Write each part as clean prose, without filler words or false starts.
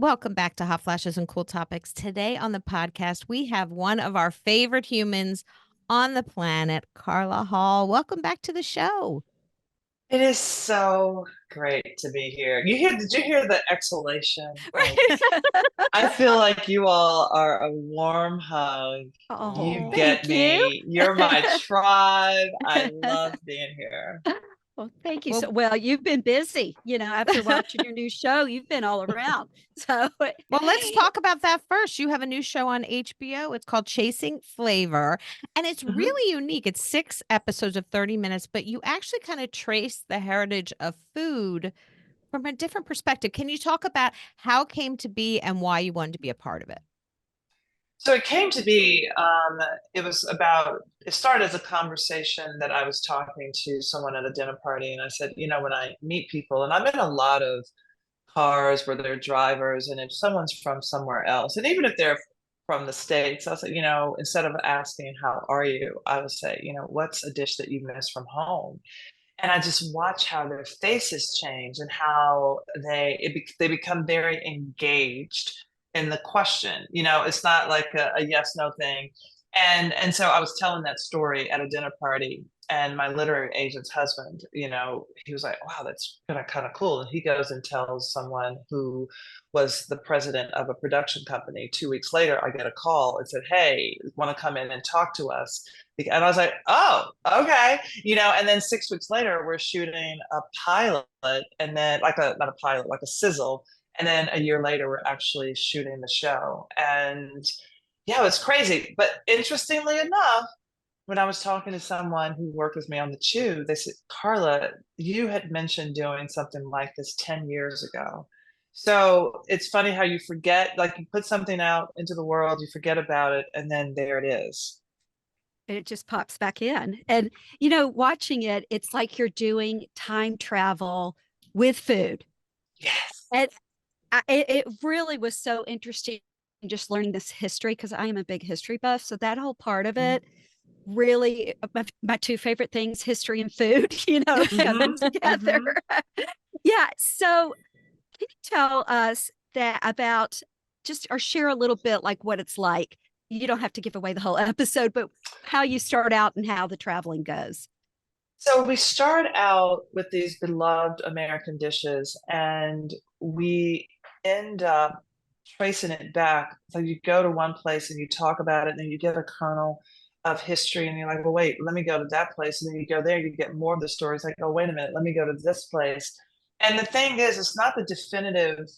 Welcome back to Hot Flashes and Cool Topics. Today on the podcast, we have one of our favorite humans on the planet, Carla Hall. Welcome back to the show. It is so great to be here. Did you hear the exhalation? Like, I feel like you all are a warm hug. Oh, You get thank you. me. You're my tribe. I love being here. Well, thank you. Well, Well, you've been busy, after watching your new show, you've been all around. So, well, let's talk about that first. You have a new show on HBO. It's called Chasing Flavor, and it's Mhm. really unique. It's 6 episodes of 30 minutes, but you actually kind of trace the heritage of food from a different perspective. Can you talk about how it came to be and why you wanted to be a part of it? So it came to be, it started as a conversation that I was talking to someone at a dinner party. And I said, when I meet people, and I'm in a lot of cars where they're drivers, and if someone's from somewhere else, and even if they're from the States, I'll say, instead of asking, how are you? I will say, what's a dish that you miss from home? And I just watch how their faces change and how they become very engaged in the question. It's not like a yes no thing. And so I was telling that story at a dinner party, and my literary agent's husband, he was like, "Wow, that's kind of cool." And he goes and tells someone who was the president of a production company. 2 weeks later, I get a call and said, "Hey, want to come in and talk to us?" And I was like, "Oh, okay." And then 6 weeks later, we're shooting a pilot, and then not a pilot, like a sizzle. And then a year later, we're actually shooting the show. And yeah, it's crazy. But interestingly enough, when I was talking to someone who worked with me on the Chew, they said, "Carla, you had mentioned doing something like this 10 years ago." So it's funny how you forget, like you put something out into the world, you forget about it, and then there it is. it just pops back in. And, watching it, it's like you're doing time travel with food. Yes. And it really was so interesting just learning this history because I am a big history buff. So that whole part of it really, my two favorite things, history and food, coming Mhm, together. mhm. Yeah. So can you tell us that about just or share a little bit like what it's like? You don't have to give away the whole episode, but how you start out and how the traveling goes. So we start out with these beloved American dishes, and we end up tracing it back. So you go to one place and you talk about it, and you get a kernel of history, and you're like, "Well, wait, let me go to that place." And then you go there, you get more of the stories. Like, "Oh, wait a minute, let me go to this place." And the thing is, it's not the definitive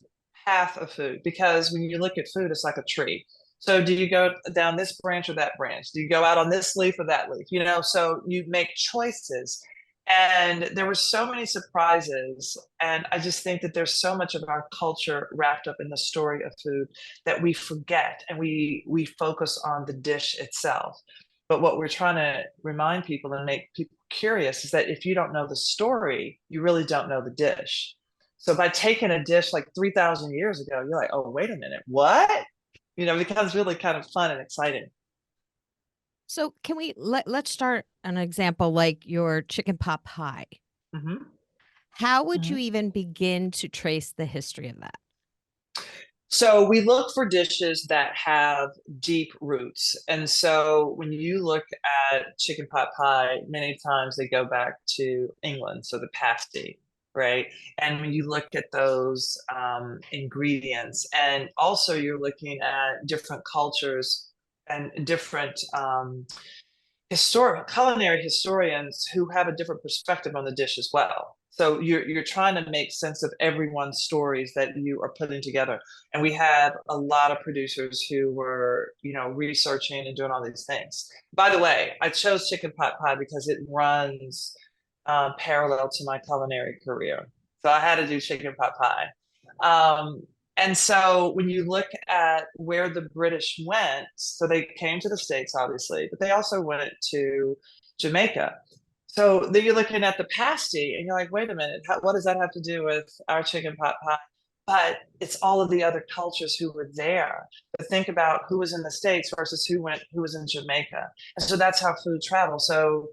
path of food, because when you look at food, it's like a tree. So do you go down this branch or that branch? Do you go out on this leaf or that leaf? So you make choices. And there were so many surprises. And I just think that there's so much of our culture wrapped up in the story of food that we forget, and we focus on the dish itself. But what we're trying to remind people and make people curious is that if you don't know the story, you really don't know the dish. So by taking a dish like 3,000 years ago, you're like, "Oh, wait a minute, what?" It becomes really kind of fun and exciting. So can let's start an example like your chicken pot pie. Hmm. How would you Hmm. even begin to trace the history of that? So we look for dishes that have deep roots. And so when you look at chicken pot pie, many times they go back to England, so the pasty, right? And when you look at those ingredients, and also you're looking at different cultures and different culinary historians who have a different perspective on the dish as well. So you're trying to make sense of everyone's stories that you are putting together. And we had a lot of producers who were, researching and doing all these things. By the way, I chose chicken pot pie because it runs parallel to my culinary career. So I had to do chicken pot pie. Um, and so when you look at where the British went, so they came to the States, obviously, but they also went to Jamaica. So then you're looking at the pasty and you're like, "Wait a minute, what does that have to do with our chicken pot pie?" But it's all of the other cultures who were there. But think about who was in the States versus who was in Jamaica. And so that's how food travels. So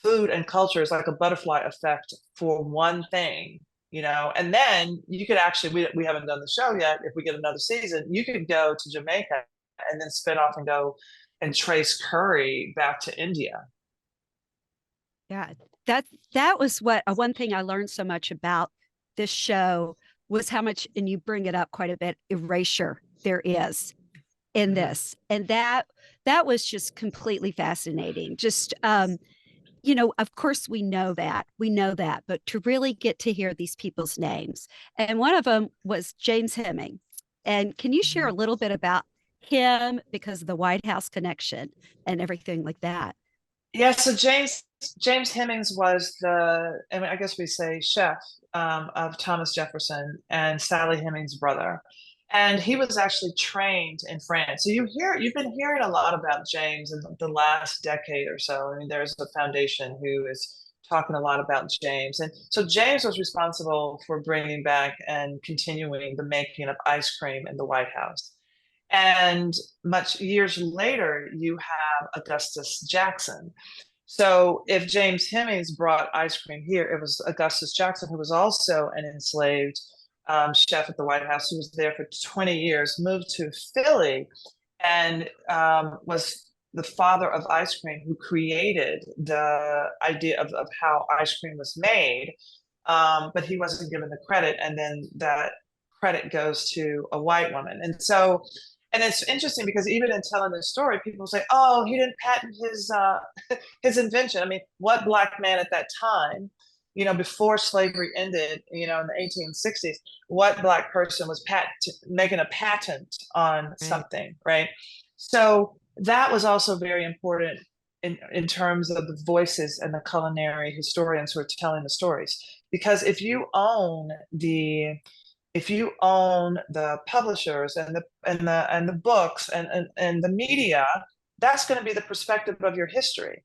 food and culture is like a butterfly effect for one thing. and then you could actually, we haven't done the show yet. If we get another season, you could go to Jamaica and then spin off and go and trace curry back to India. Yeah, that was what one thing I learned so much about this show was how much, and you bring it up quite a bit, erasure there is in this, and that was just completely fascinating. Just of course we know that, but to really get to hear these people's names, and one of them was James Heming. And can you share a little bit about him because of the White House connection and everything like that? Yeah, so James Hemings was I guess we say chef of Thomas Jefferson and Sally Hemings' brother, and he was actually trained in France. So you've been hearing a lot about James in the last decade or so. I mean, there's a foundation who is talking a lot about James, and so James was responsible for bringing back and continuing the making of ice cream in the White House. And much years later, you have Augustus Jackson. So if James Hemings brought ice cream here, it was Augustus Jackson, who was also an enslaved chef at the White House, who was there for 20 years, moved to Philly, and was the father of ice cream, who created the idea of how ice cream was made. But he wasn't given the credit. And then that credit goes to a white woman. And it's interesting because even in telling this story, people say, "Oh, he didn't patent his invention." I mean, what black man at that time, before slavery ended, in the 1860s, what black person was making a patent on something, right? So that was also very important in terms of the voices and the culinary historians who are telling the stories, because if you own the publishers and the books and the media, that's going to be the perspective of your history.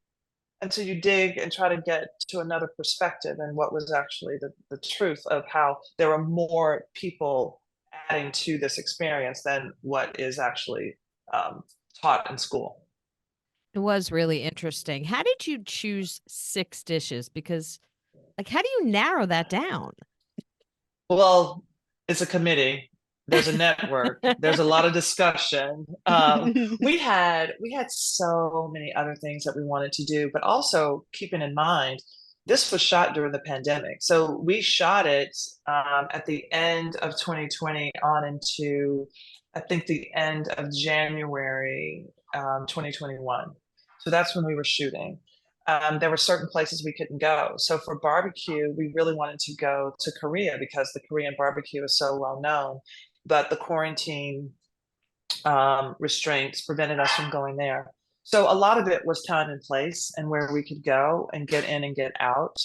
And so you dig and try to get to another perspective and what was actually the truth of how there were more people adding to this experience than what is actually taught in school. It was really interesting. How did you choose 6 dishes? Because, like, how do you narrow that down? Well, it's a committee. There's a network. There's a lot of discussion. We had so many other things that we wanted to do, but also keeping in mind this was shot during the pandemic. So we shot it at the end of 2020 on into, I think, the end of January 2021. So that's when we were shooting. There were certain places we couldn't go. So for barbecue, we really wanted to go to Korea because the Korean barbecue is so well known, but the quarantine restraints prevented us from going there. So a lot of it was time and place and where we could go and get in and get out.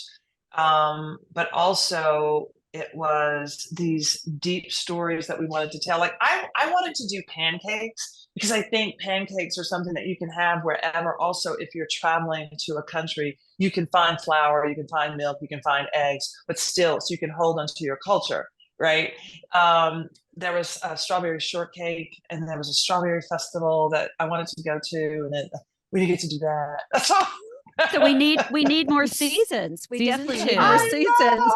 But also it was these deep stories that we wanted to tell. Like I wanted to do pancakes because I think pancakes are something that you can have wherever. Also, if you're traveling to a country, you can find flour, you can find milk, you can find eggs, but still, so you can hold onto your culture, right? There was a strawberry shortcake, and there was a strawberry festival that I wanted to go to, and then we didn't get to do that. That's all. So we need more seasons. We Season definitely 2. need more seasons.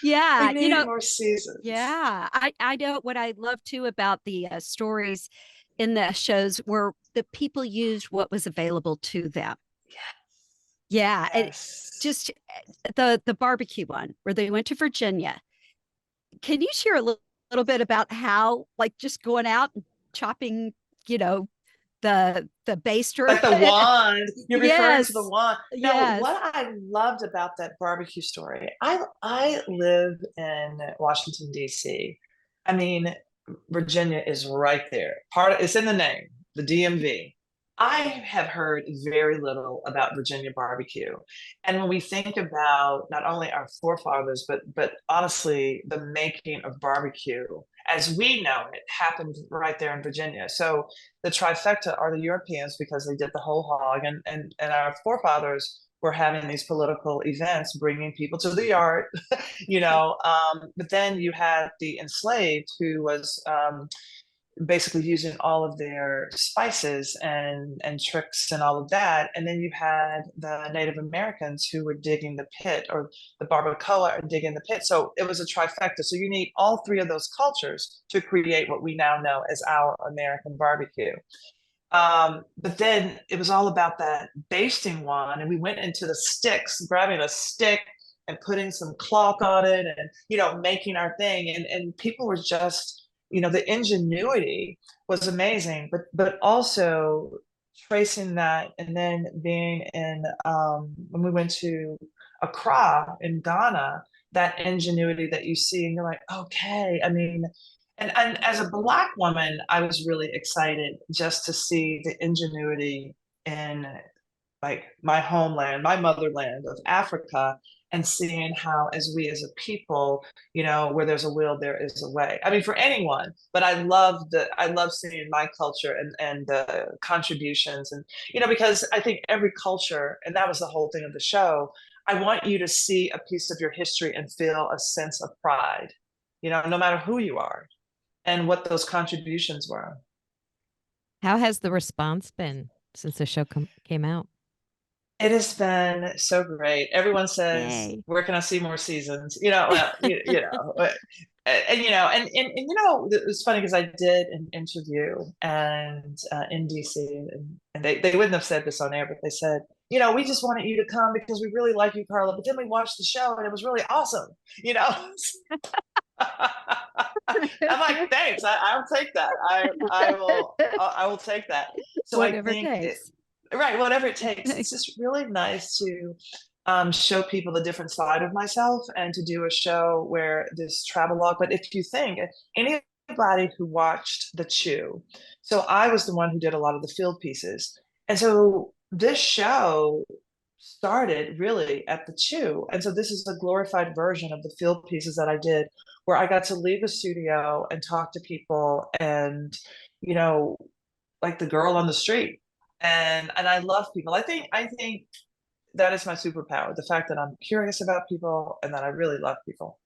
Yeah, We need more seasons. Yeah, I know what I love too about the stories in the shows were the people used what was available to them. Yeah, Yes. and just the barbecue one where they went to Virginia. Can you share a little bit about how, like, just going out and chopping, the baster, like the wand? You're referring to the Yes. wand. No, Yes. what I loved about that barbecue story, I live in Washington, D.C. I mean, Virginia is right there. It's in the name, the DMV. I have heard very little about Virginia barbecue. And when we think about not only our forefathers, but honestly, the making of barbecue as we know it happened right there in Virginia. So the trifecta are the Europeans because they did the whole hog, and our forefathers were having these political events, bringing people to the yard, But then you had the enslaved who was basically using all of their spices and tricks and all of that. And then you had the Native Americans who were digging the pit, or the barbacoa and digging the pit. So it was a trifecta. So you need all three of those cultures to create what we now know as our American barbecue. But then it was all about that basting one, and we went into the sticks, grabbing a stick and putting some cloth on it, and making our thing. And people were just, the ingenuity was amazing, but also tracing that, and then being in when we went to Accra in Ghana, that ingenuity that you see, and you're like, okay, I mean, and as a Black woman, I was really excited just to see the ingenuity in, like, my homeland, my motherland of Africa, and seeing how, as we as a people, where there's a will, there is a way. I mean, for anyone, but I love seeing my culture and the contributions, and because I think every culture, and that was the whole thing of the show. I want you to see a piece of your history and feel a sense of pride, no matter who you are and what those contributions were. How has the response been since the show came out? It has been so great. Everyone says, Yay. "Where can I see more seasons?" Well, and it's funny because I did an interview and in DC, and they wouldn't have said this on air, but they said, we just wanted you to come because we really like you, Carla. But then we watched the show and it was really awesome. I'm like, thanks. I'll take that. I will take that. So Whatever I it think takes. right, whatever it takes. It's just really nice to show people the different side of myself, and to do a show where this travel log. But if you think anybody who watched The Chew, so I was the one who did a lot of the field pieces, and so this show started really at The Chew. And so this is a glorified version of the field pieces that I did, where I got to leave the studio and talk to people, and, you know, like the girl on the street. And I love people. I think that is my superpower, the fact that I'm curious about people and that I really love people.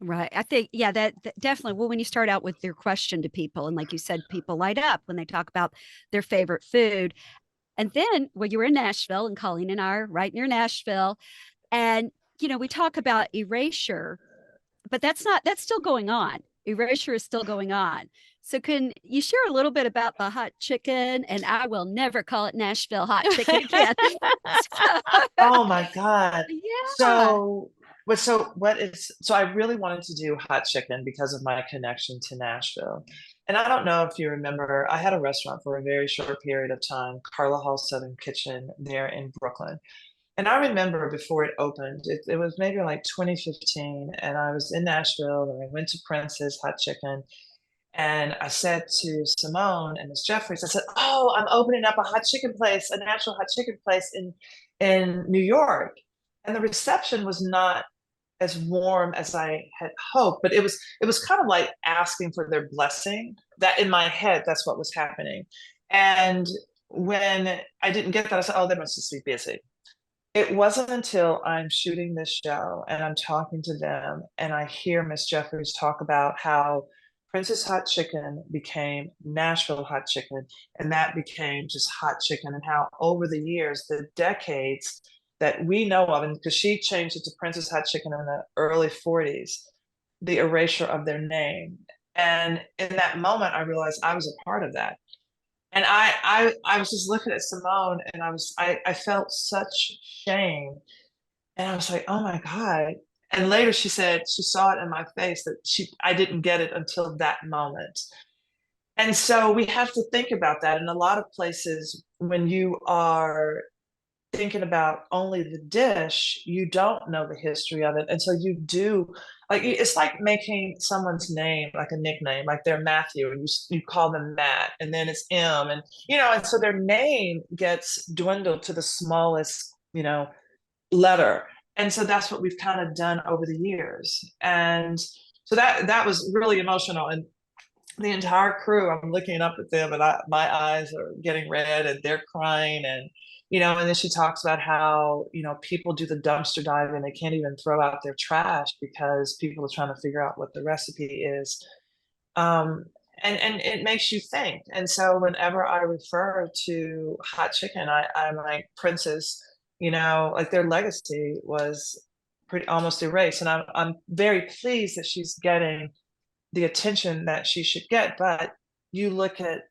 Right. I think, yeah, that definitely. Well, when you start out with your question to people, and like you said, people light up when they talk about their favorite food. And then, well, you were in Nashville, and Colleen and I are right near Nashville. And, we talk about erasure, but that's still going on. Erasure is still going on. So, can you share a little bit about the hot chicken? And I will never call it Nashville hot chicken again. Oh my God. Yeah. So I really wanted to do hot chicken because of my connection to Nashville. And I don't know if you remember, I had a restaurant for a very short period of time, Carla Hall Southern Kitchen, there in Brooklyn. And I remember before it opened, it was maybe like 2015, and I was in Nashville, and I went to Prince's Hot Chicken, and I said to Simone and Miss Jeffries, I said, "Oh, I'm opening up a hot chicken place, a natural hot chicken place in New York." And the reception was not as warm as I had hoped, but it was kind of like asking for their blessing. That in my head, that's what was happening. And when I didn't get that, I said, "Oh, they must just be busy." It wasn't until I'm shooting this show and I'm talking to them and I hear Miss Jeffries talk about how Princess Hot Chicken became Nashville Hot Chicken, and that became just hot chicken, and how over the years, the decades that we know of, and because she changed it to Princess Hot Chicken in the early 40s, the erasure of their name. And in that moment, I realized I was a part of that. And I was just looking at Simone, and I felt such shame, and I was like, oh my God. And later she said she saw it in my face that I didn't get it until that moment. And so we have to think about that. In a lot of places, when you are thinking about only the dish, you don't know the history of it. And so you do, like, it's like making someone's name like a nickname, like they're Matthew, and you call them Matt, and then it's M, and and so their name gets dwindled to the smallest, letter. And so that's what we've kind of done over the years. And so that was really emotional. And the entire crew, I'm looking up at them, and my eyes are getting red, and they're crying. And and then she talks about how people do the dumpster dive, and they can't even throw out their trash because people are trying to figure out what the recipe is. um and it makes you think. And so whenever I refer to hot chicken, I'm like, Princess, you know, like their legacy was pretty almost erased. And I'm very pleased that she's getting the attention that she should get. But you look at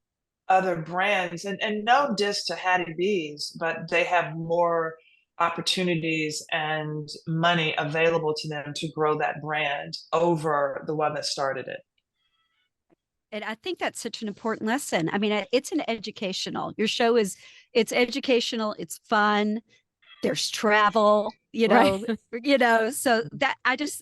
other brands, and no diss to Hattie B's, but they have more opportunities and money available to them to grow that brand over the one that started it. And I think that's such an important lesson. I mean, it's an educational. Your show is it's educational, it's fun, there's travel, Right. so that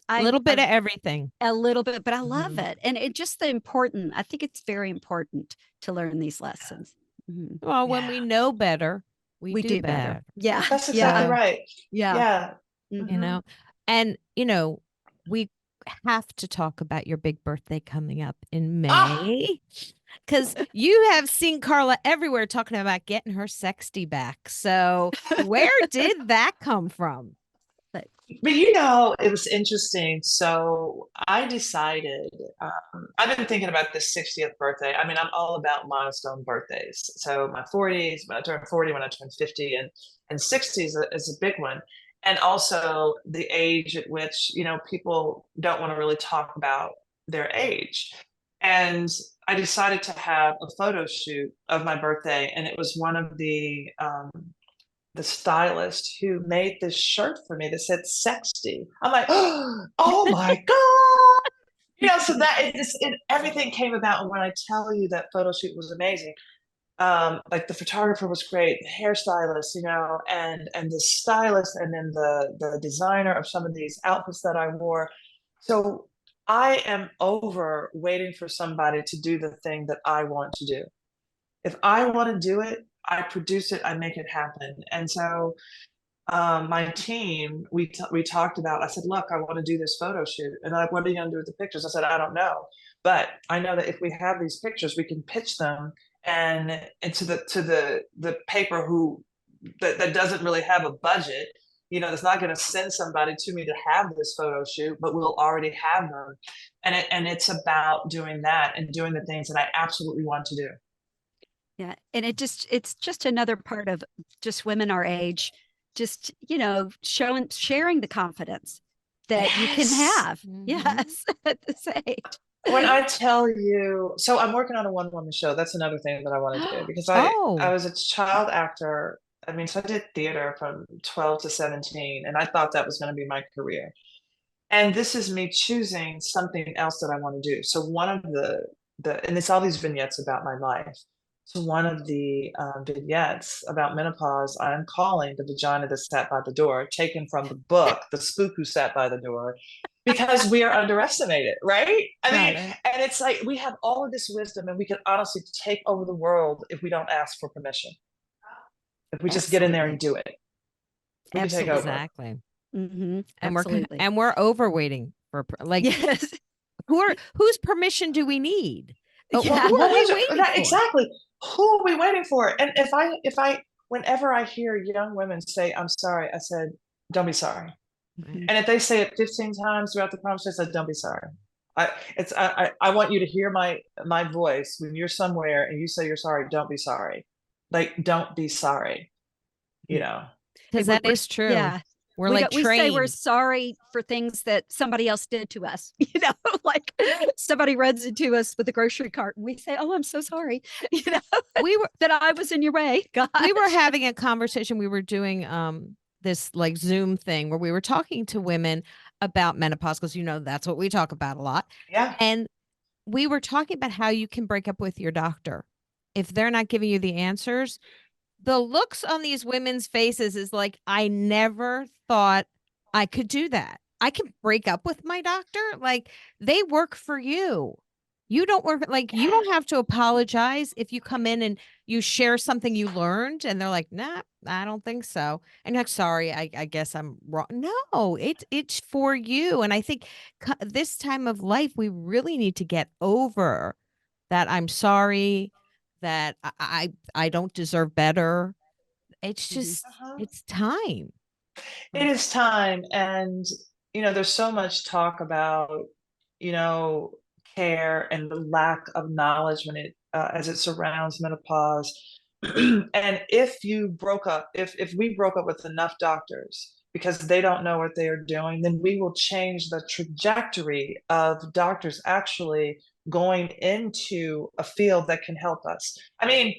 A little bit of everything. a little bit, but I love Mhm. it. And it just the important, I think it's very important to learn these lessons. Mhm. Well, when we Yeah, know better, we We do do better. better. Yeah. that's exactly Yeah. So, right. Yeah. Yeah. you Mhm. know, and we have to talk about your big birthday coming up in Ah, May. Because you have seen Carla everywhere talking about getting her sexty back. So, where did that come from? But but you know, it was interesting. So I decided, I've been thinking about this 60th birthday. I mean, I'm all about milestone birthdays. So my 40s, when I turned 40, when I turned 50, and 60 is a big one. And also the age at which, you know, people don't want to really talk about their age. And I decided to have a photo shoot of my birthday, and it was one of the stylist who made this shirt for me that said sexy. I'm like, oh my God. You know, so that everything came about. And when I tell you that photo shoot was amazing, like the photographer was great, the hairstylist, you know, and the stylist, and then the designer of some of these outfits that I wore. So I am over waiting for somebody to do the thing that I want to do. If I want to do it, I produce it, I make it happen. And so my team, we talked about, I said, look, I want to do this photo shoot. And they're like, what are you going to do with the pictures? I said, I don't know. But I know that if we have these pictures, we can pitch them and to the paper that doesn't really have a budget, you know, that's not going to send somebody to me to have this photo shoot, but we'll already have them. And it's about doing that and doing the things that I absolutely want to do. yeah, and it's just another part of just women our age, just sharing the confidence that you can Yes. have. Mhm. Yes, at this age. When I tell you, so I'm working on a one-woman show. That's another thing that I want to do because I Oh, was a child actor. I mean, so I did theater from 12 to 17, and I thought that was going to be my career. And this is me choosing something else that I want to do. So one of and it's all these vignettes about my life. So one of the vignettes about menopause, I'm calling the vagina that sat by the door, taken from the book, The Spook Who Sat by the Door, because we are underestimated, right? I mean, Right. right. and it's like we have all of this wisdom, and we could honestly take over the world if we don't ask for permission. If we just get in there and Absolutely. do it, we can take Absolutely. over. Exactly. Mm-hmm. And Absolutely. we're overweighting for like Yes. whose permission do we need? Yeah. What are we 100, waiting right, for? exactly. Who are we waiting for? And whenever I hear young women say, I'm sorry, I said, don't be sorry. Right. Mhm. And if they say it 15 times throughout the conversation, I said, don't be sorry. I want you to hear my voice when you're somewhere and you say you're sorry, don't be sorry. Like, don't be sorry, you know? Because that is true. Yeah. We're like We say we're trained. sorry for things that somebody else did to us. Like somebody runs into us with a grocery cart and we say, "Oh, I'm so sorry," We were that I was in your way. God. we were having a conversation. We were doing this like Zoom thing where we were talking to women about menopause because that's what we talk about a lot. Yeah. And we were talking about how you can break up with your doctor if they're not giving you the answers. The looks on these women's faces is like, I never thought I could do that. I can break up with my doctor. Like, they work for you. You don't work, like, you don't have to apologize if you come in and you share something you learned and they're like, nah, I don't think so. And you're like, sorry, I guess I'm wrong. No, it's for you. And I think this time of life, we really need to get over that I'm sorry, that I don't deserve better. It's Mhm. just Uh-huh. it's time. It is time. And, you know, there's so much talk about, you know, care and the lack of knowledge when it as it surrounds menopause. And if we broke up with enough doctors because they don't know what they are doing, then we will change the trajectory of doctors actually going into a field that can help us. I mean,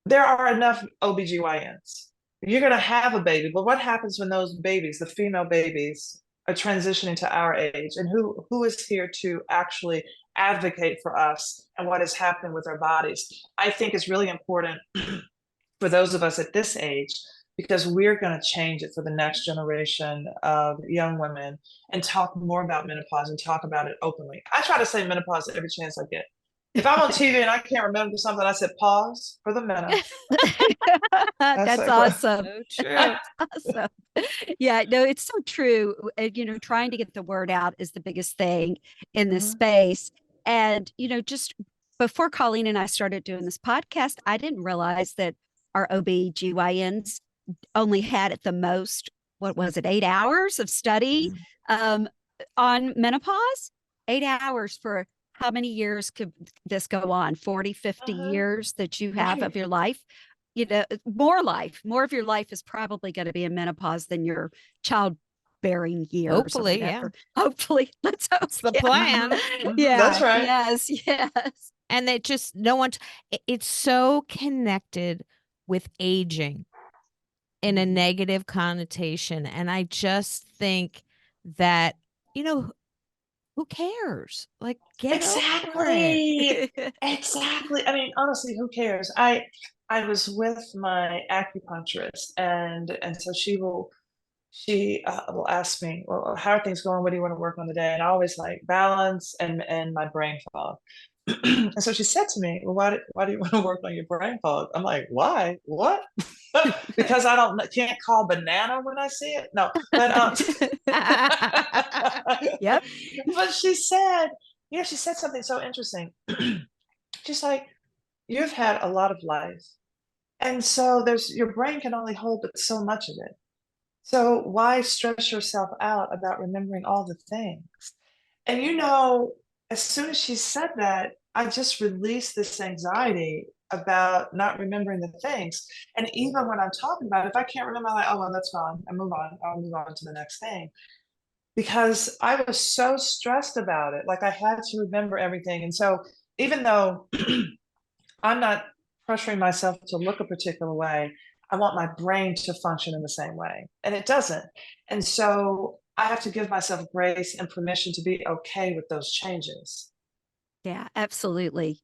there are enough OBGYNs. You're going to have a baby, but what happens when those babies, the female babies, are transitioning to our age? And who is here to actually advocate for us and what is happening with our bodies? I think it's really important for those of us at this age, because we're going to change it for the next generation of young women and talk more about menopause and talk about it openly. I try to say menopause every chance I get. If I'm on TV and I can't remember something, I said pause for the minute. That's like, awesome. So true. That's awesome. Yeah, no, it's so true. Trying to get the word out is the biggest thing in this space. And, just before Colleen and I started doing this podcast, I didn't realize that our OB-GYNs only had at the most, what was it, 8 hours of study on menopause? 8 hours for how many years could this go on? 40, 50 years that you have of your life? More of your life is probably going to be in menopause than your childbearing years. Hopefully, yeah. Hopefully, let's hope it's the plan. Yeah, that's right. Yes. And it just it's so connected with aging in a negative connotation. And I just think that, who cares? Like, get exactly. Exactly. I mean, honestly, who cares? I was with my acupuncturist, and so she will ask me, well, how are things going? What do you want to work on today? And I always like balance and my brain fog. And so she said to me, well, why do you want to work on your brain fog? I'm like, why? What? Because can't call banana when I see it. No, but Yep. But she said, she said something so interesting. She's like, you've had a lot of life, and so your brain can only hold but so much of it. So why stress yourself out about remembering all the things? And as soon as she said that, I just released this anxiety about not remembering the things. And even when I'm talking about it, if I can't remember, I'm like, oh, well, that's fine. I move on. I'll move on to the next thing. Because I was so stressed about it. Like I had to remember everything. And so even though I'm not pressuring myself to look a particular way, I want my brain to function in the same way. And it doesn't. And so I have to give myself grace and permission to be okay with those changes. Yeah, absolutely.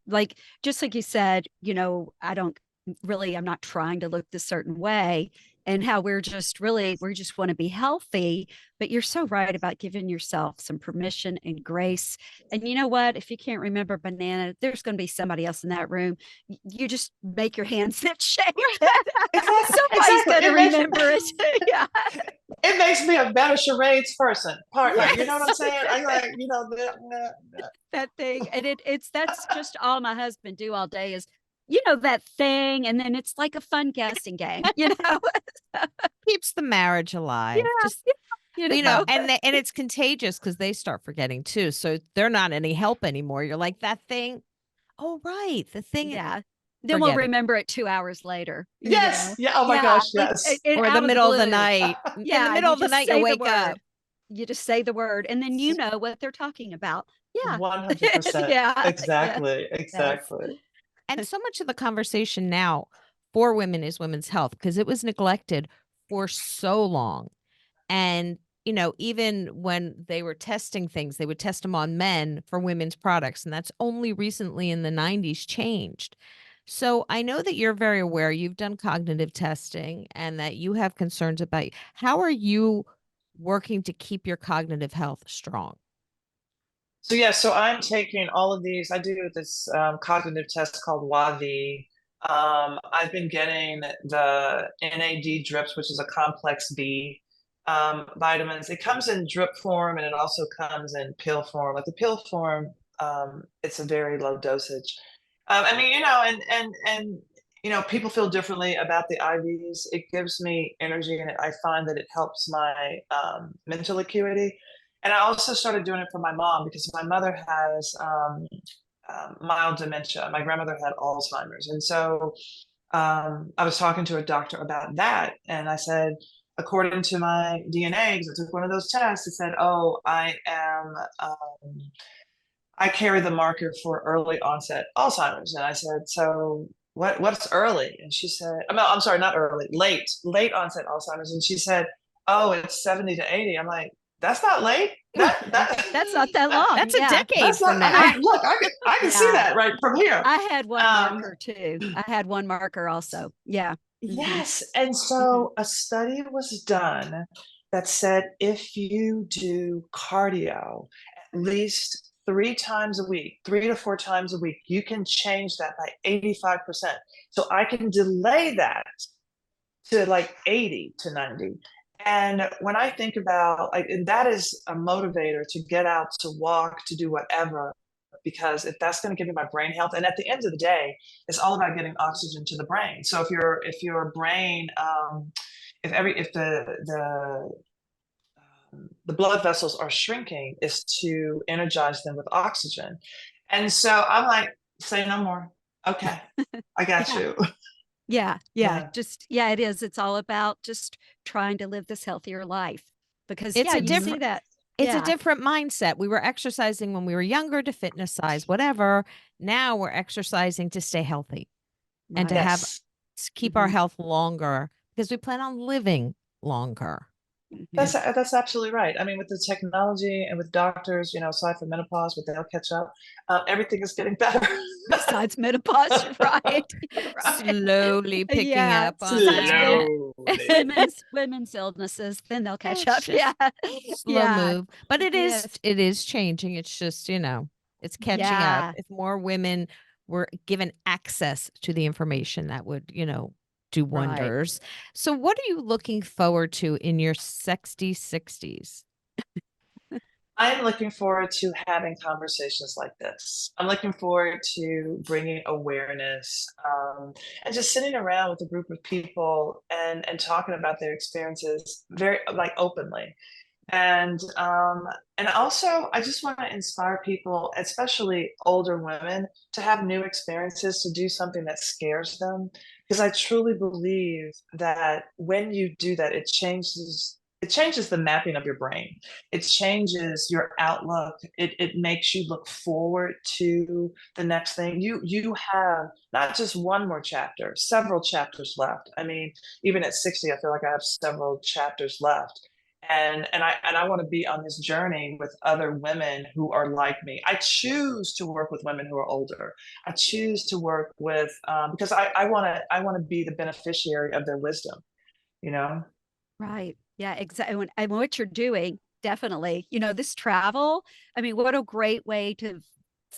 Just like you said, I'm not trying to look this certain way, and how we just want to be healthy. But you're so right about giving yourself some permission and grace. And you know what? If you can't remember banana, there's going to be somebody else in that room. You just make your hands that shape. Somebody's going to remember it. Yeah. It makes me a better charades person, partner. Yes. You know what I'm saying? I like, that thing. And that's just all my husband do all day is, that thing. And then it's like a fun guessing game, keeps the marriage alive. Yeah, Just, and it's contagious because they start forgetting too. So they're not any help anymore. You're like, that thing. Oh, right. The thing. Yeah. Then we'll remember it 2 hours later. Yes. Yeah. Oh my gosh. Yes. Or the middle of the night. Yeah. In the middle of the night, you wake up. You just say the word, and then you know what they're talking about. Yeah. 100%. Yeah. Exactly. Yeah. Exactly. Yes. And so much of the conversation now for women is women's health because it was neglected for so long. And, even when they were testing things, they would test them on men for women's products. And that's only recently in the 90s changed. So I know that you're very aware you've done cognitive testing and that you have concerns about how are you working to keep your cognitive health strong? So I'm taking all of these. I do this cognitive test called WAVI. I've been getting the NAD drips, which is a complex B vitamins. It comes in drip form and it also comes in pill form. Like the pill form, it's a very low dosage. People feel differently about the IVs. It gives me energy and I find that it helps my mental acuity. And I also started doing it for my mom because my mother has mild dementia. My grandmother had Alzheimer's. And so I was talking to a doctor about that. And I said, according to my DNA, because I took one of those tests, it said, oh, I carry the marker for early onset Alzheimer's. And I said, so what's early? And she said, I'm sorry, not early, late onset Alzheimer's. And she said, oh, it's 70 to 80. I'm like, that's not late. That's not that long. That's a decade that's from not, now. I mean, look, I can see Yeah. that right from here. I had one marker too. I had one marker also. Yeah. Yes. And so a study was done that said if you do cardio at least 3 times a week, 3 to 4 times a week, you can change that by 85%. So I can delay that to like 80 to 90. And when I think about like, and that is a motivator to get out, to walk, to do whatever, because if that's going to give me my brain health, and at the end of the day, it's all about getting oxygen to the brain. So if your brain, if the blood vessels are shrinking, is to energize them with oxygen. And so I'm like, say no more. Okay, I got Yeah. you. Yeah. Yeah. Just, yeah, it is. It's all about just trying to live this healthier life because, It's a you see different that. it's a Yeah. different mindset. We were exercising when we were younger to fitness size, whatever. Now we're exercising to stay healthy and to Right. have Yes. to keep our health longer because we plan on living longer. Mhm. That's absolutely right. I mean, with the technology and with doctors, aside from menopause, but they'll catch up. Everything is getting better. Besides menopause, you're right. You're right. Slowly picking Yeah. up on Besides that. Slowly. women's illnesses, then they'll catch It's up. just Yeah. slow Yeah. move, but Yes. it is changing. It's just, it's catching up. Yeah. If more women were given access to the information, that would, do Right. wonders. So what are you looking forward to in your sexy 60s? I'm looking forward to having conversations like this. I'm looking forward to bringing awareness and just sitting around with a group of people and talking about their experiences very like openly. And also, I just want to inspire people, especially older women, to have new experiences, to do something that scares them, because I truly believe that when you do that, it changes the mapping of your brain. It changes your outlook. It makes you look forward to the next thing. You have not just one more chapter, several chapters left. I mean, even at 60, I feel like I have several chapters left, and I want to be on this journey with other women who are like me. I choose to work with women who are older. I choose to work with because I want to be the beneficiary of their wisdom. You know. Right. Yeah, exactly. And what you're doing, definitely, this travel, I mean, what a great way to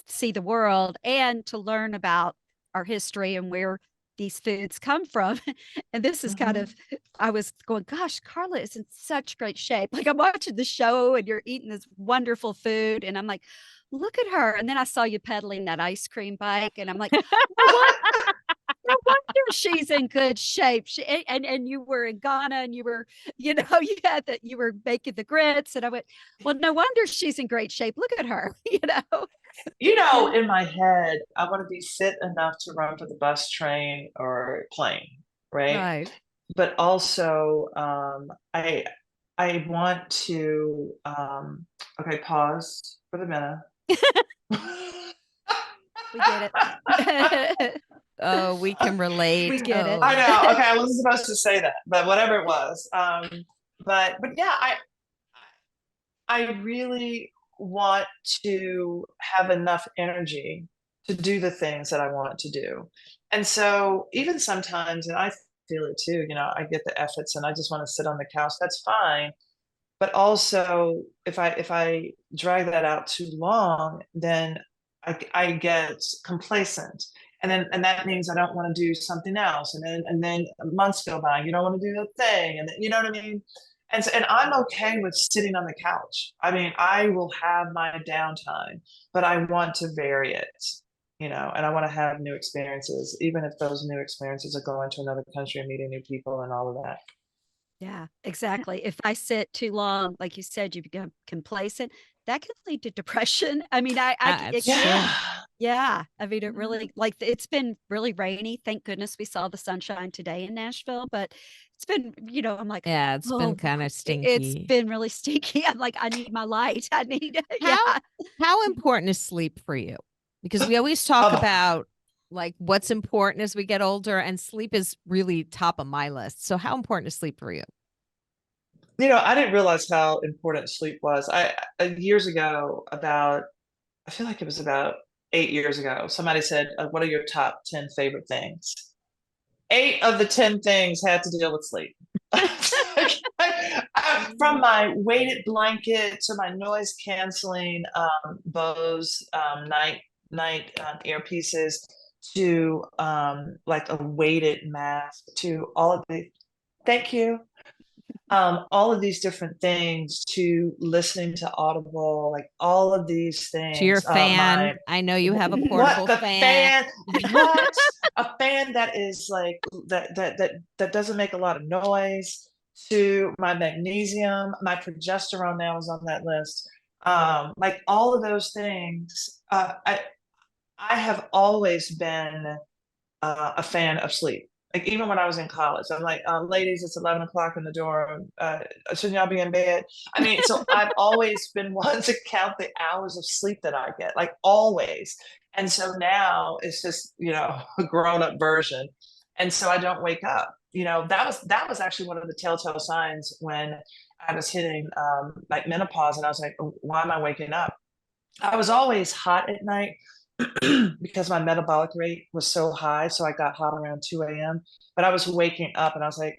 see the world and to learn about our history and where these foods come from. And this is kind Mhm. of, I was going, gosh, Carla is in such great shape. Like I'm watching the show and you're eating this wonderful food. And I'm like, look at her. And then I saw you pedaling that ice cream bike. And I'm like, no wonder she's in good shape. And you were in Ghana and you were, you had that you were baking the grits. And I went, well, no wonder she's in great shape. Look at her, Yeah. In my head, I want to be fit enough to run for the bus, train, or plane, right? Right. But also, I want to. Okay, pause for the minute. We get it. Oh, we can relate. We get it. I Oh. know. Okay, I wasn't supposed to say that, but whatever it was. But yeah, I really want to have enough energy to do the things that I want to do. And so even sometimes, and I feel it too, I get the efforts and I just want to sit on the couch. That's fine. But also if I drag that out too long, then I get complacent. And that means I don't want to do something else. And then months go by, you don't want to do the thing. And then, you know what I mean? And I'm okay with sitting on the couch. I mean, I will have my downtime, but I want to vary it, and I want to have new experiences, even if those new experiences are going to another country and meeting new people and all of that. Yeah, exactly. If I sit too long, like you said, you become complacent. That can lead to depression. I mean, it It's can, true. Yeah. yeah. I mean, it Yeah. really, like, it's been really rainy. Thank goodness we saw the sunshine today in Nashville, but it's been, I'm like, Yeah, it's been oh, kind of it's stinky. been really stinky. I'm like, I need my light. I need, yeah. How how important is sleep for you? Because we always talk Um, about like what's important as we get older, and sleep is really top of my list. So how important is sleep for you? I didn't realize how important sleep was. Years ago, I feel like it was about 8 years ago, somebody said, "What are your top 10 favorite things?" 8 of the 10 things had to deal with sleep. From my weighted blanket to my noise canceling Bose night earpieces to like a weighted mask to all of the thank you all of these different things to listening to Audible, like all of these To your things. fan, My I know you have a what portable the fan. fan? What a fan that is like that doesn't make a lot of noise. To my magnesium, my progesterone now is on that list. Like all of those things. I have always been a fan of sleep. Like even when I was in college, I'm like, ladies, it's 11 o'clock in the dorm. Shouldn't y'all be in bed? I mean, so I've always been one to count the hours of sleep that I get, like always. And so now it's just, a grown-up version. And so I don't wake up. That was actually one of the telltale signs when I was hitting like menopause, and I was like, "Oh, why am I waking up?" I was always hot at night because my metabolic rate was so high. So I got hot around 2 a.m. But I was waking up and I was like,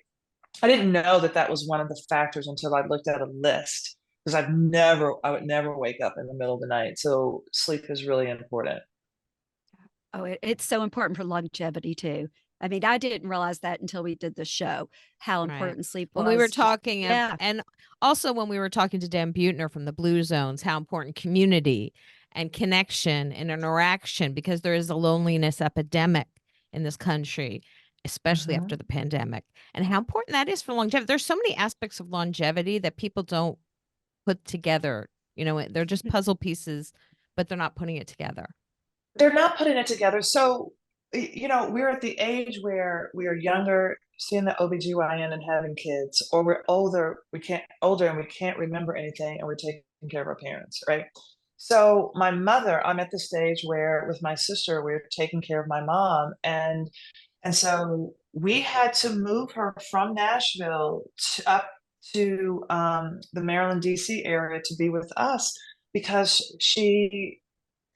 I didn't know that that was one of the factors until I looked at a list because I would never wake up in the middle of the night. So sleep is really important. Oh, it's so important for longevity too. I mean, I didn't realize that until we did the show, how Right. important sleep When we were was. talking Yeah. and also when we were talking to Dan Butner from the Blue Zones, how important community and connection and interaction, because there is a loneliness epidemic in this country, especially Mhm. after the pandemic, and how important that is for longevity. There's so many aspects of longevity that people don't put together. They're just puzzle pieces, but they're not putting it together. They're not putting it together. So, we're at the age where we are younger, seeing the OBGYN and having kids, or we're older and we can't remember anything and we're taking care of our parents, right? So my mother, I'm at the stage where with my sister, we're taking care of my mom. And so we had to move her from Nashville up to the Maryland, DC area to be with us because she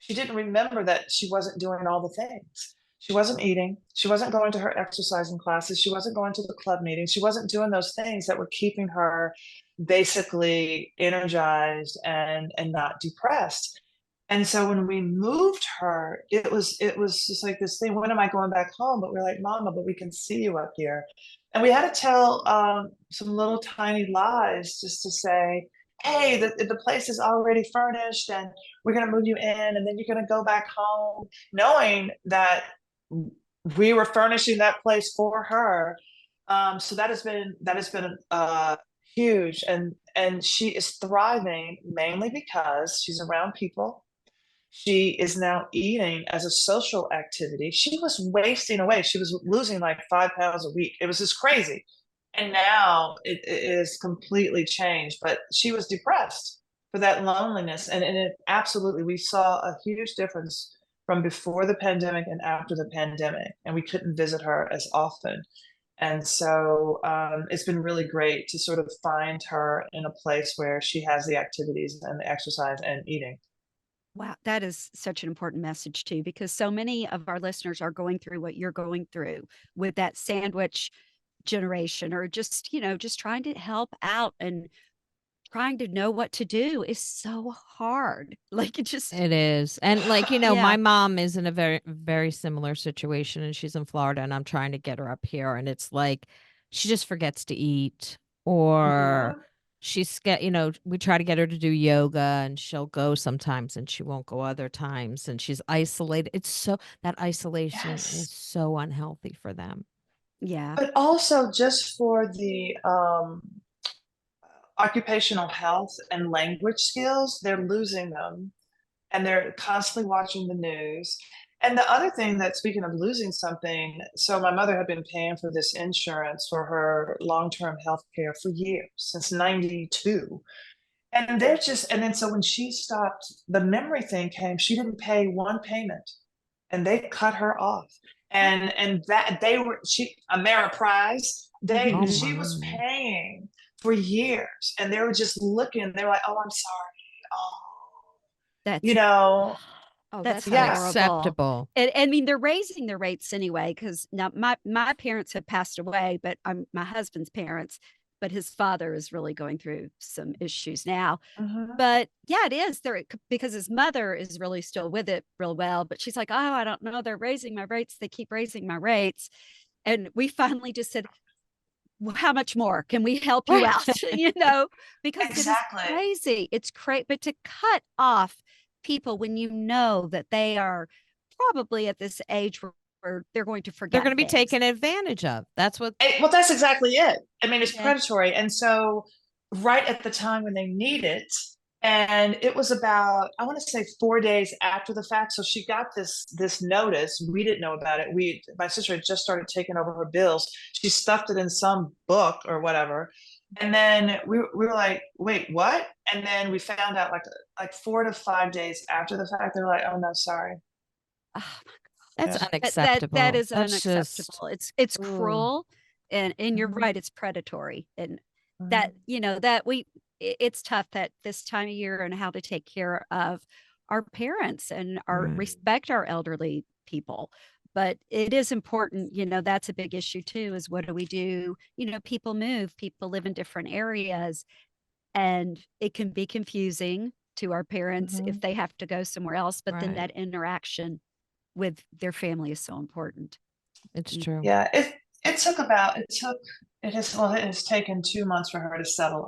didn't remember that she wasn't doing all the things. She wasn't eating. She wasn't going to her exercising classes. She wasn't going to the club meetings. She wasn't doing those things that were keeping her basically energized and not depressed. And so when we moved her, it was just like this thing. When am I going back home? But we're like, Mama, but we can see you up here. And we had to tell some little tiny lies just to say, hey, the place is already furnished and we're going to move you in and then you're going to go back home, knowing that we were furnishing that place for her. So that has been huge, and she is thriving mainly because she's around people. She is now eating as a social activity. She was wasting away. She was losing like 5 pounds a week. It was just crazy. And now it is completely changed. But she was depressed for that loneliness. And it absolutely, we saw a huge difference from before the pandemic and after the pandemic. And we couldn't visit her as often. And so it's been really great to sort of find her in a place where she has the activities and the exercise and eating. Wow, that is such an important message too, because so many of our listeners are going through what you're going through with that sandwich generation, or just, just trying to help out and trying to know what to do is so hard. Like, it just, It is. And like, yeah. my mom is in a very, very similar situation, and she's in Florida, and I'm trying to get her up here. And it's like she just forgets to eat, or Yeah. we try to get her to do yoga, and she'll go sometimes and she won't go other times. And she's isolated. That isolation is Yes. so unhealthy for them. Yeah. But also just for the occupational health and language skills, they're losing them, and they're constantly watching the news. And the other thing that, speaking of losing something, so my mother had been paying for this insurance for her long-term health care for years, since 92. And they're just, and then so when she stopped, the memory thing came, she didn't pay one payment and they cut her off. And that they were, she, Ameriprise, Oh she was my. paying for years, and they were just looking, they were like, oh, I'm sorry. Oh, you That's know, Oh, that's that's yeah. horrible. Unacceptable. And I mean, they're raising their rates anyway, because now my parents have passed away, but I'm my husband's parents, but his father is really going through some issues now. Mhm. But yeah, it is there because his mother is really still with it real well. But she's like, oh, I don't know. They're raising my rates. They keep raising my rates. And we finally just said, well, how much more can we help you out? Because it is Exactly. crazy. It's crazy. But to cut off people when you know that they are probably at this age where they're going to They're forget going to be things. taken advantage of. That's what. Well, that's exactly it. I mean, it's Yeah. predatory. And so, right at the time when they need it, and it was about, I want to say 4 days after the fact. So she got this notice. We didn't know about it. My sister had just started taking over her bills. She stuffed it in some book or whatever. And then we were like, wait, what? And then we found out like 4 to 5 days after the fact, they're like, oh no, sorry. Oh, That's Yeah. unacceptable. that is That's unacceptable. just, It's ooh. cruel, and you're Mhm. right. It's predatory, and that Mhm. that it's tough that this time of year and how to take care of our parents and our Right. respect our elderly people. But it is important, that's a big issue too, is what do we do? People move, people live in different areas, and it can be confusing to our parents if Mhm. they have to go somewhere else. But then Right. that interaction with their family is so important. It's Mm. true. Yeah, it has taken 2 months for her to settle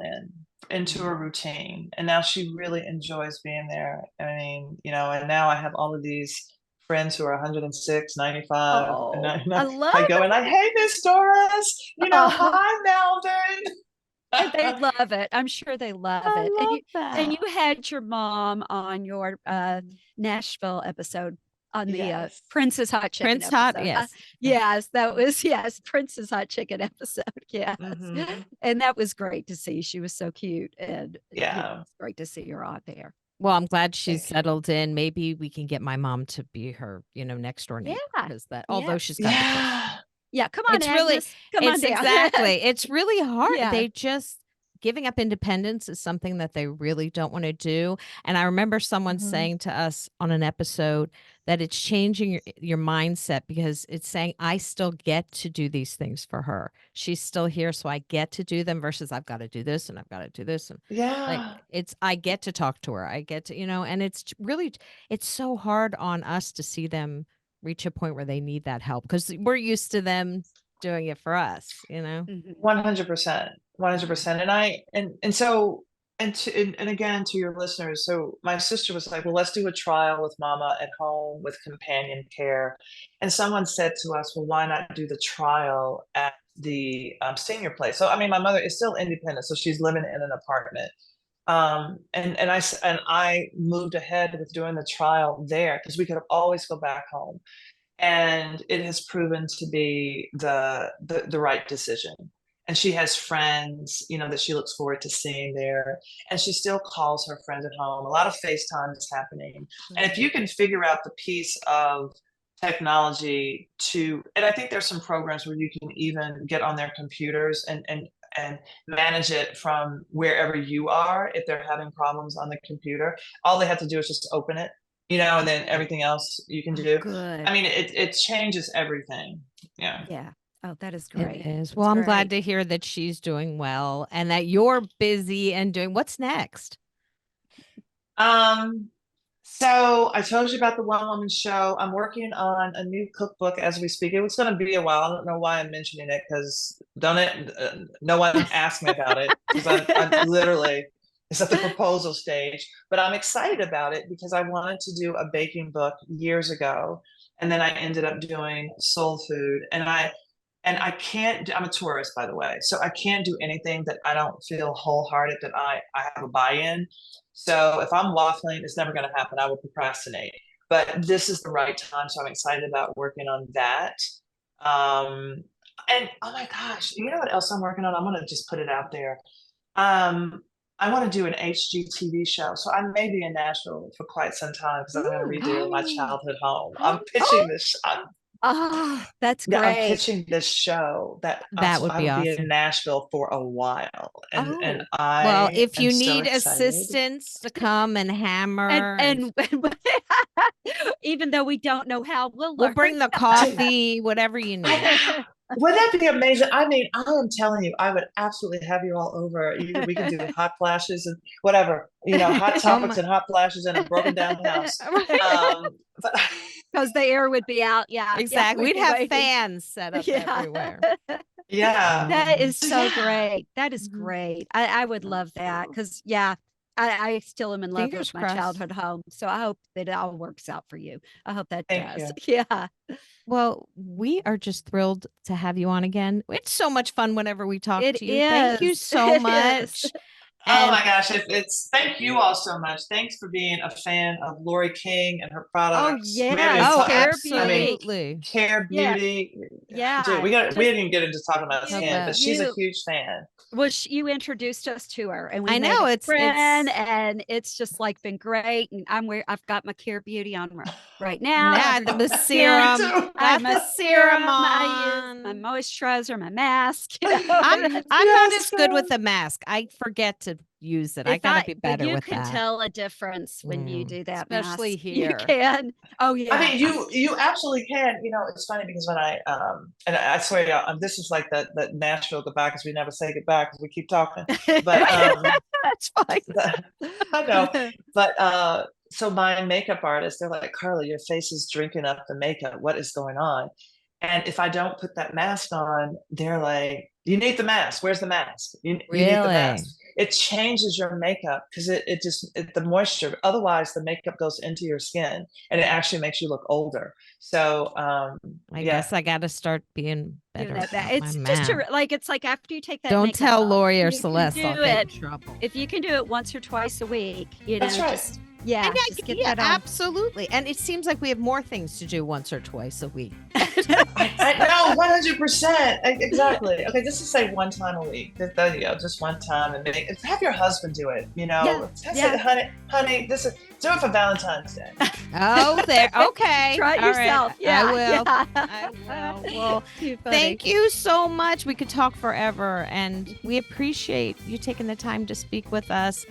into a routine. And now she really enjoys being there. I mean, and now I have all of these friends who are 106, 95, and Oh, I I, love I go and like, hey, Miss Doris, Oh, hi, Melvin. and they love it. I'm sure they love I it. love And that. you had your mom on your Nashville episode on the Yes. Princess Hot Chicken Prince Hot, episode. yes. Yes, that was Princess Hot Chicken episode. Yes. Mhm. And that was great to see. She was so cute, and Yeah. it's great to see her on there. Well, I'm glad she's Thank you. settled in. Maybe we can get my mom to be her, next door neighbor, Yeah. because that, Yeah. although she's got depression, Yeah. Yeah, come on, it's really, Agnes. Come on it's down. exactly, it's really hard. Yeah. They just giving up independence is something that they really don't want to do. And I remember someone Mhm. saying to us on an episode that it's changing your mindset, because it's saying, I still get to do these things for her. She's still here, so I get to do them, versus I've got to do this and I've got to do this. And like, Yeah. I get to talk to her. I get to, and it's so hard on us to see them reach a point where they need that help, because we're used to them doing it for us. Mhm. 100%, 100%. And again, to your listeners, so my sister was like, well, let's do a trial with mama at home with companion care. And someone said to us, well, why not do the trial at the senior place? So, I mean, my mother is still independent, so she's living in an apartment. And I moved ahead with doing the trial there because we could always go back home, and it has proven to be the right decision. And she has friends, that she looks forward to seeing there, and she still calls her friends at home. A lot of FaceTime is happening, and if you can figure out the piece of technology and I think there's some programs where you can even get on their computers and manage it from wherever you are. If they're having problems on the computer, all they have to do is just open it, and then everything else you can do. Good. I mean, it changes everything. Yeah. Yeah. Oh, that is It great. is. That's Well, I'm glad great. to hear that she's doing well and that you're busy and doing what's next. Um, so I told you about the one woman show. I'm working on a new cookbook as we speak. It was going to be a while. I don't know why I'm mentioning it, because no one asked me about it, because I literally, it's at the proposal stage. But I'm excited about it because I wanted to do a baking book years ago, and then I ended up doing soul food, and I can't I'm a tourist, by the way, so I can't do anything that I don't feel wholehearted that I have a buy-in. So if I'm waffling, it's never going to happen. I will procrastinate. But this is the right time, so I'm excited about working on that. Um, and oh my gosh, you know what else I'm working on? I'm gonna just put it out there. Um, I want to do an HGTV show, so I may be in Nashville for quite some time because I'm going to redo my childhood home. I'm pitching this. Oh, that's Yeah, I'm great. pitching this show that That would I be will be in awesome. Nashville for a while, and Oh, Well, I if am you so need excited. assistance to come and and hammer, and even though we don't know how, we'll we'll learn. bring the coffee, whatever you need. Wouldn't that be amazing? I mean, I am telling you, I would absolutely have you all over. We can do hot flashes and whatever, hot Oh topics my, and hot flashes in a broken down house. But Because the air would be out. Yeah. Yeah. exactly. We'd We'd be have waiting. fans set up Yeah. everywhere. yeah, That is so so yeah. great. That is Mhm. great. I would love that because, yeah, I still am in love Fingers with my crossed. childhood home. So I hope that it all works out for you. I hope that Thank does. you. Yeah. Well, we are just thrilled to have you on again. It's so much fun whenever we talk It to you. Thank you is. so It is. much. Oh And my gosh, it's thank you all so much. Thanks for being a fan of Lori King and her Oh, products. We haven't yes. even oh, Care I mean, Beauty. absolutely. Care Yeah. Beauty. Dude, Yeah. we Just didn't even get into talking about How you, skin, but about she's a you, huge fan. well, you introduced us to her and we I made know a it's friend and it's just like been great. And I've got my Care Beauty on right now. yeah, Every the Me serum. too. I'm Got a the serum serum. I use my on. moisturizer, my mask. I'm not Yes, as good with the mask. I forget to use it. I gotta be But better you with can that. tell a difference when you Mm. do that Especially mask. You here. can. Oh I yeah. mean, you absolutely can. It's funny because when and I swear, this is like the Nashville goodbye because we never say goodbye because we keep talking. But That's fine. I know. But so my makeup artist, they're like, Carla, your face is drinking up the makeup. What is going on? And if I don't put that mask on, they're like, you need the mask. Where's the mask? You need the Really? mask. It changes your makeup because the moisture. Otherwise, the makeup goes into your skin and it actually makes you look older. So I yeah. guess I gotta start being Doing better that. about my It's just mask. it's like after you take that Don't makeup tell off, Lori or you can Celeste. I'll do get in it. trouble. If you can do it once or twice a week, That's right. just yeah, And just get yeah, that on. absolutely. And it seems like we have more things to do once or twice a week. I know, 100%. Exactly. Okay, just to say one time a week. There you go, just one time, and have your husband do it. Yeah, Say, honey, do it for Valentine's Day. Oh, there. Okay. Try it All right. yourself. Yeah, I will. yeah. I will. Well, Too funny. thank you so much. We could talk forever, and we appreciate you taking the time to speak with us.